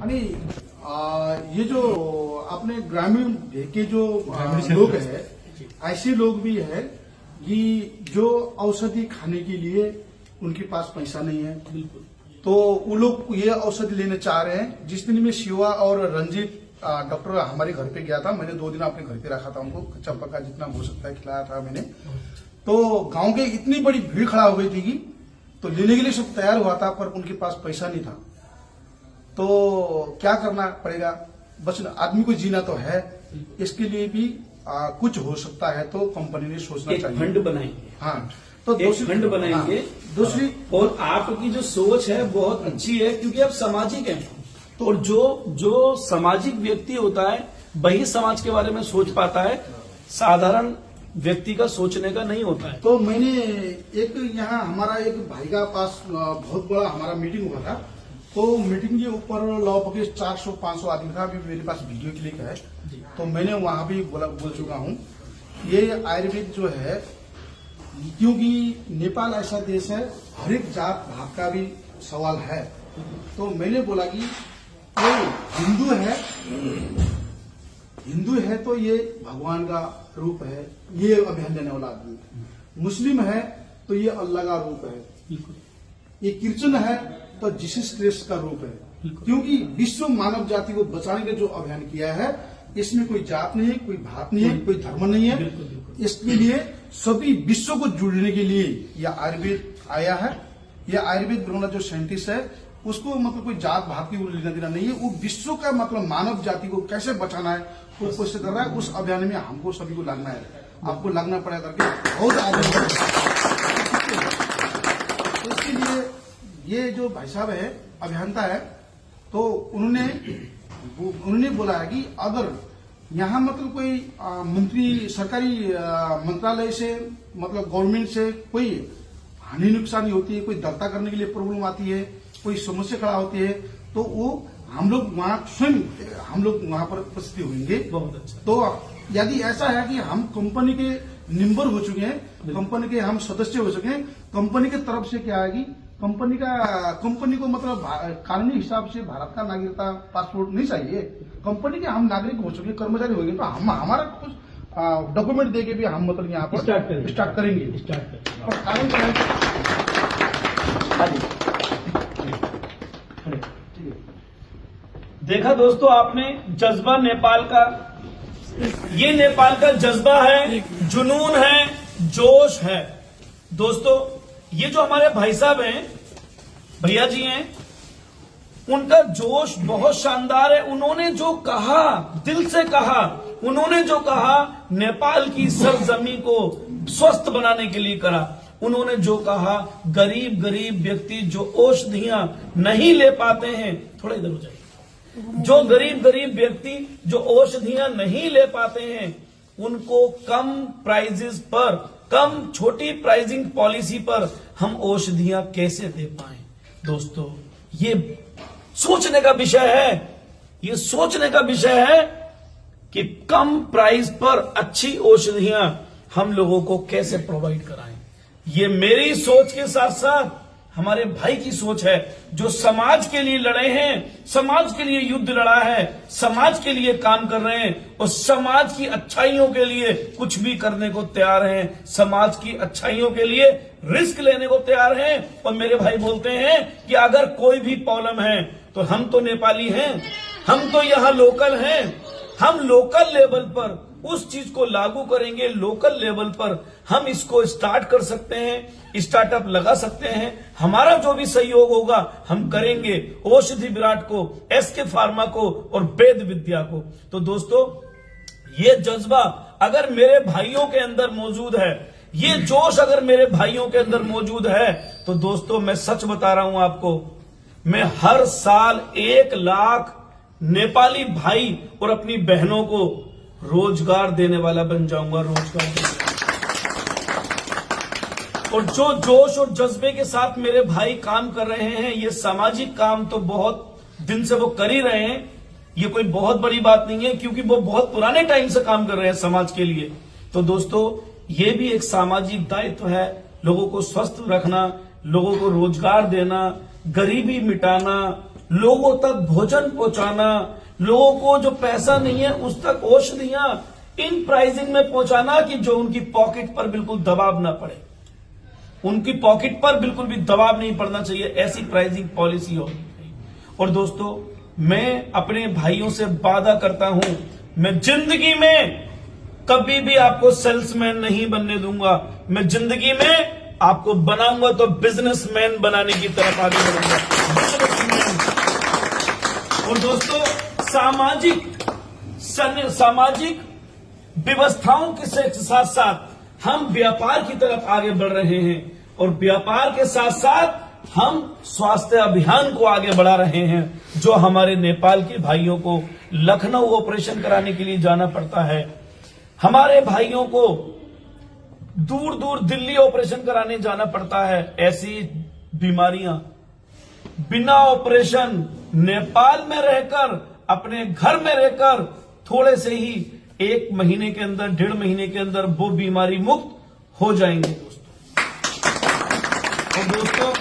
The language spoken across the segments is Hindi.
आणि ये जो अपने ग्रामीण के जो लोग हैं, ऐसे लोग भी है कि जो औषधि खाने के लिए उनके पास पैसा नहीं है। बिल्कुल। तो वो लोग ये औषधि लेने चाह रहे हैं। जिस दिन में शिवा और रंजीत डॉक्टर हमारे घर पे गया था, मैंने 2 दिन अपने घर पे रखा था उनको, कच्चा पक्का जितना हो सकता है खिलाया था मैंने। तो गांव के इतनी बड़ी भीड़ खड़ा हो गई थी कि तो लेने के लिए सब तैयार हुआ था, पर उनके पास पैसा नहीं था। तो क्या करना पड़ेगा, बस आदमी को जीना तो है, इसके लिए भी कुछ हो सकता है तो कंपनी ने सोचना चाहिए। फंड बनाएंगे। हाँ, तो एक फंड बनाएंगे। हाँ, दूसरी और आपकी जो सोच है बहुत अच्छी है, क्योंकि आप सामाजिक हैं। तो और जो सामाजिक व्यक्ति होता है वही समाज के बारे में सोच पाता है, साधारण व्यक्ति का सोचने का नहीं होता है। तो मैंने एक यहाँ हमारा एक भाई का पास बहुत बड़ा हमारा मीटिंग हुआ था। तो मीटिंग के ऊपर लगभग 400-500 आदमी था। अभी मेरे पास वीडियो क्लिप है, तो मैंने वहां भी बोल चुका हूँ। ये आयुर्वेद जो है, क्योंकि नेपाल ऐसा देश है, हर एक जात भात का भी सवाल है। तो मैंने बोला कि कोई हिंदू है तो ये भगवान का रूप है, ये अभियान लेने वाला आदमी। मुस्लिम है तो ये अल्लाह का रूप है। ये क्रिश्चियन है तो जीसस क्राइस्ट का रूप है। क्योंकि विश्व मानव जाति को बचाने का जो अभियान किया है, इसमें कोई जात नहीं है, कोई भात नहीं है, कोई धर्म नहीं है। इसके लिए सभी विश्व को जुड़ने के लिए यह आयुर्वेद आया है। यह आयुर्वेद बनाना जो साइंटिस्ट है, उसको मतलब कोई जात भात की लेना देना नहीं है। वो विश्व का मतलब मानव जाति को कैसे बचाना है वो कोशिश कर रहा है। उस अभियान में हमको सभी को लगना है, आपको लगना पड़ेगा करके बहुत आगे। तो इसके लिए ये जो भाई साहब है, अभियंता है, तो उन्होंने बोला है कि अगर यहाँ मतलब कोई मंत्री सरकारी मंत्रालय से मतलब गवर्नमेंट से कोई हानि नुकसानी होती है, कोई दर्ता करने के लिए प्रॉब्लम आती है, कोई समस्या खड़ा होती है, तो वो हम लोग वहाँ स्वयं हम लोग वहाँ पर उपस्थित होंगे। बहुत अच्छा। तो यदि ऐसा है कि हम कंपनी के मेंबर हो चुके हैं, कंपनी के हम सदस्य हो चुके हैं, कंपनी के तरफ से क्या है कि कंपनी को मतलब कानूनी हिसाब से भारत का नागरिकता पासपोर्ट नहीं चाहिए। कंपनी के हम नागरिक हो चुके, कर्मचारी हो गए, तो हम हमारा कुछ डॉक्यूमेंट देके भी हम मतलब यहाँ पर स्टार्ट करेंगे। और कानून क्या है, देखा दोस्तों आपने जज्बा नेपाल का, ये नेपाल का जज्बा है, जुनून है, जोश है। दोस्तों ये जो हमारे भाई साहब हैं, भैया जी हैं, उनका जोश बहुत शानदार है। उन्होंने जो कहा, दिल से कहा, उन्होंने जो कहा नेपाल की सरजमी को स्वस्थ बनाने के लिए करा। उन्होंने जो कहा गरीब व्यक्ति जो औषधियां नहीं ले पाते हैं, थोड़ा इधर हो जाइए, जो गरीब व्यक्ति जो औषधियां नहीं ले पाते हैं, उनको कम प्राइजेस पर, कम छोटी प्राइसिंग पॉलिसी पर हम औषधियां कैसे दे पाएं। दोस्तों ये सोचने का विषय है, ये सोचने का विषय है कि कम प्राइस पर अच्छी औषधियां हम लोगों को कैसे प्रोवाइड कराएं। ये मेरी सोच के साथ साथ हमारे भाई की सोच है, जो समाज के लिए लड़े हैं, समाज के लिए युद्ध लड़ा है, समाज के लिए काम कर रहे हैं और समाज की अच्छाइयों के लिए कुछ भी करने को तैयार हैं, समाज की अच्छाइयों के लिए रिस्क लेने को तैयार हैं। और मेरे भाई बोलते हैं कि अगर कोई भी प्रॉब्लम है तो हम तो नेपाली हैं, हम तो यहाँ लोकल हैं, हम लोकल लेवल पर उस चीज को लागू करेंगे। लोकल लेवल पर हम इसको स्टार्ट कर सकते हैं, स्टार्टअप लगा सकते हैं। हमारा जो भी सहयोग होगा हम करेंगे, औषधि विराट को, एसके फार्मा को और वेद विद्या को। तो दोस्तों ये जज्बा अगर मेरे भाइयों के अंदर मौजूद है, ये जोश अगर मेरे भाइयों के अंदर मौजूद है, तो दोस्तों मैं सच बता रहा हूं आपको, मैं हर साल 1 लाख नेपाली भाई और अपनी बहनों को रोजगार देने वाला बन जाऊंगा, रोजगार देने वाला। और जो जोश और जज्बे के साथ मेरे भाई काम कर रहे हैं, ये सामाजिक काम तो बहुत दिन से वो कर ही रहे हैं। ये कोई बहुत बड़ी बात नहीं है, क्योंकि वो बहुत पुराने टाइम से काम कर रहे हैं समाज के लिए। तो दोस्तों ये भी एक सामाजिक दायित्व है, लोगों को स्वस्थ रखना, लोगों को रोजगार देना, गरीबी मिटाना, लोगों तक भोजन पहुंचाना, लोगों को जो पैसा नहीं है उस तक औषधियां इन प्राइसिंग में पहुंचाना कि जो उनकी पॉकेट पर बिल्कुल दबाव ना पड़े, उनकी पॉकेट पर बिल्कुल भी दबाव नहीं पड़ना चाहिए, ऐसी प्राइसिंग पॉलिसी होनी चाहिए। और दोस्तों, मैं अपने भाइयों से वादा करता हूं, मैं जिंदगी में कभी भी आपको सेल्समैन नहीं बनने दूंगा। मैं जिंदगी में आपको बनाऊंगा तो बिजनेसमैन बनाने की तरफ आगे बढ़ूंगा, बिजनेसमैन। और दोस्तों, सामाजिक व्यवस्थाओं के साथ साथ हम व्यापार की तरफ आगे बढ़ रहे हैं और व्यापार के साथ साथ हम स्वास्थ्य अभियान को आगे बढ़ा रहे हैं। जो हमारे नेपाल के भाइयों को लखनऊ ऑपरेशन कराने के लिए जाना पड़ता है, हमारे भाइयों को दूर दूर दिल्ली ऑपरेशन कराने जाना पड़ता है, ऐसी बीमारियां बिना ऑपरेशन नेपाल में रहकर, अपने घर में रहकर थोड़े से ही 1 महीने के अंदर, 1.5 महीने के अंदर वो बीमारी मुक्त हो जाएंगे दोस्तों। और दोस्तों,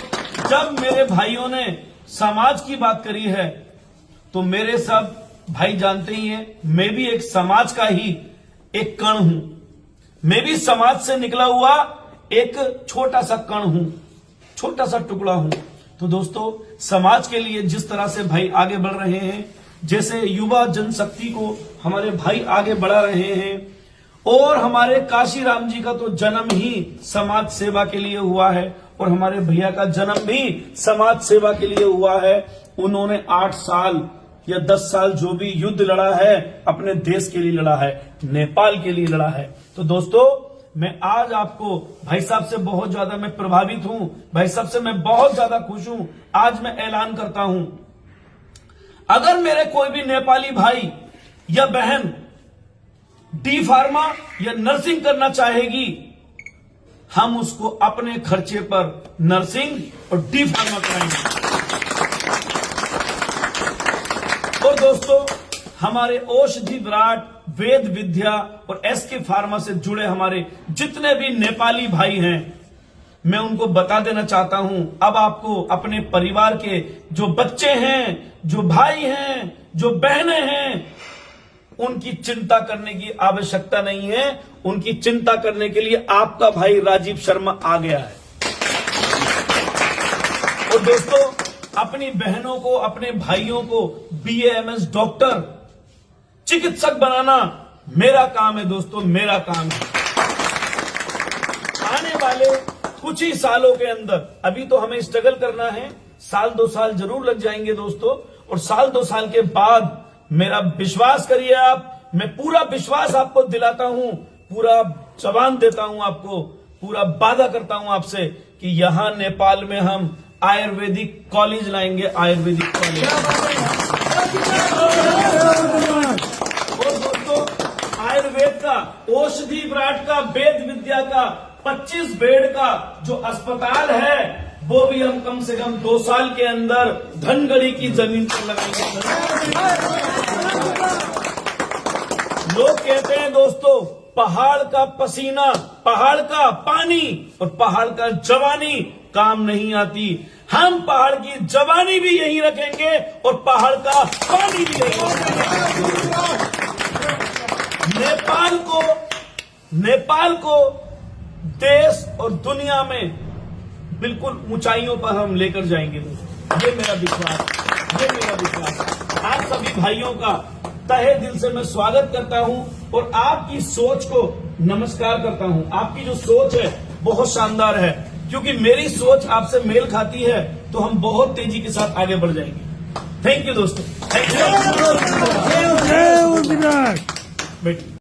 जब मेरे भाइयों ने समाज की बात करी है तो मेरे सब भाई जानते ही हैं, मैं भी एक समाज का ही एक कण हूं। मैं भी समाज से निकला हुआ एक छोटा सा कण हूं, छोटा सा टुकड़ा हूं। तो दोस्तों, समाज के लिए जिस तरह से भाई आगे बढ़ रहे हैं, जैसे युवा जनशक्ति को हमारे भाई आगे बढ़ा रहे हैं, और हमारे काशीराम जी का तो जन्म ही समाज सेवा के लिए हुआ है और हमारे भैया का जन्म भी समाज सेवा के लिए हुआ है। उन्होंने 8 साल या 10 साल जो भी युद्ध लड़ा है, अपने देश के लिए लड़ा है, नेपाल के लिए लड़ा है। तो दोस्तों, मैं आज आपको भाई साहब से बहुत ज्यादा मैं प्रभावित हूं, भाई साहब से मैं बहुत ज्यादा खुश हूं। आज मैं ऐलान करता हूं, अगर मेरे कोई भी नेपाली भाई या बहन डी फार्मा या नर्सिंग करना चाहेगी, हम उसको अपने खर्चे पर नर्सिंग और डी फार्मा कराएंगे। और दोस्तों, हमारे औषधि विराट, वेद विद्या और एसके फार्मा से जुड़े हमारे जितने भी नेपाली भाई हैं, मैं उनको बता देना चाहता हूं, अब आपको अपने परिवार के जो बच्चे हैं, जो भाई हैं, जो बहनें हैं, उनकी चिंता करने की आवश्यकता नहीं है। उनकी चिंता करने के लिए आपका भाई राजीव शर्मा आ गया है। और दोस्तों, अपनी बहनों को, अपने भाइयों को BAMS डॉक्टर, चिकित्सक बनाना मेरा काम है दोस्तों, मेरा काम है। आने वाले कुछ ही सालों के अंदर, अभी तो हमें स्ट्रगल करना है, 1-2 साल जरूर लग जाएंगे दोस्तों, और 1-2 साल के बाद मेरा विश्वास करिए आप, मैं पूरा विश्वास आपको दिलाता हूं, पूरा जबान देता हूं आपको, पूरा वादा करता हूं आपसे कि यहां नेपाल में हम आयुर्वेदिक कॉलेज लाएंगे, आयुर्वेदिक कॉलेज। और दोस्तों, आयुर्वेद का, औषधि विराट का, वेद विद्या का 25 बेड का जो अस्पताल है, वो भी हम कम से कम 2 साल के अंदर धनगढ़ी की जमीन पर लगाएंगे। लोग कहते हैं दोस्तों, पहाड़ का पसीना, पहाड़ का पानी और पहाड़ का जवानी काम नहीं आती। हम पहाड़ की जवानी भी यहीं रखेंगे और पहाड़ का पानी भी यहीं रखेंगे। नेपाल को देश और दुनिया में बिल्कुल ऊंचाइयों पर हम लेकर जाएंगे दोस्तों, ये मेरा विश्वास। आप सभी भाइयों का तहे दिल से मैं स्वागत करता हूं और आपकी सोच को नमस्कार करता हूं। आपकी जो सोच है बहुत शानदार है, क्योंकि मेरी सोच आपसे मेल खाती है, तो हम बहुत तेजी के साथ आगे बढ़ जाएंगे। थैंक यू दोस्तों, थैंक यू।